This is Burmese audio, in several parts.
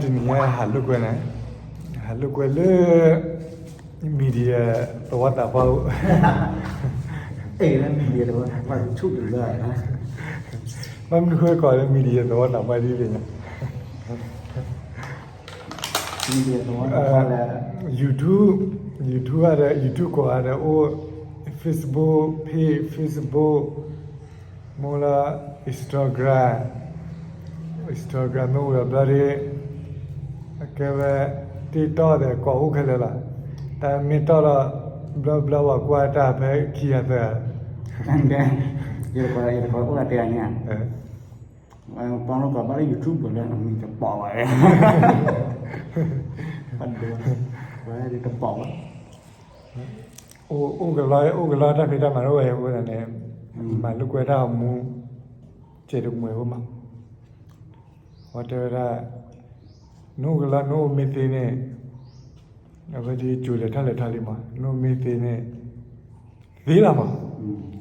ဒီနေ့ဟာလုကွယ်နဲ့ဟာလုကွယ်လေမီဒီယာတော့တာပေါ့အေးလည်းမီဒီယာတော့ဘာထုတ်လို့လဲနော်မမခွဲကောလည်းမီဒီယာတော့တာပါသေးတယ်မီဒီယာတော့ဘာလဲ YouTube ရတယ် YouTube ကိုရတယ်ဟို Facebook page Facebook မိုလာ Instagram တော့ရပါတယ်ကဲပဲတီတော့တယ်ကောဟုတ်ခဲလားแต่မင်းတော့ဘလဘကွာတာပဲခီရတယ်အဲ့ဒါရပါဦးလာတရားညာပေါင်းတော့ဘာလဲ YouTube ကိုလည်းအမိတပေါ်ပါရဲ့ပတ်တော့ဘာလဲတပေါ်အိုကလာတာခေတ္တမှာတော့ရဲ့ဟိုတယ်မလူကွဲတာမူကျေတုံမွေဟိုမှာဟောတယ်ရာနိုကလာနိုမီတီနေအဘဒီကျူလက်ထလက်ထလေးမှာနိုမီတီနေသေးလားမ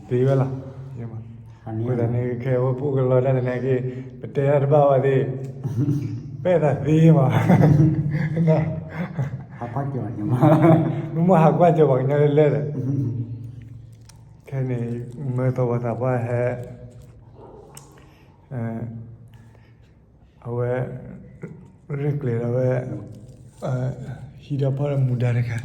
သေးပဲလားရမှာဟိုတယ်နေခဲဟိုပုကလာတဲ့နေကေပတဲရပါပါသေးပဲ့တာသေးမှာနော်ဟာပတ်ကြောညမမမဟာကွာကြောပါနေလဲတဲ့ခဲနေမဲတော့တာပါဟဲ့အဝဲရက်လေတော့ဟီဒါပါမူဒါရခါ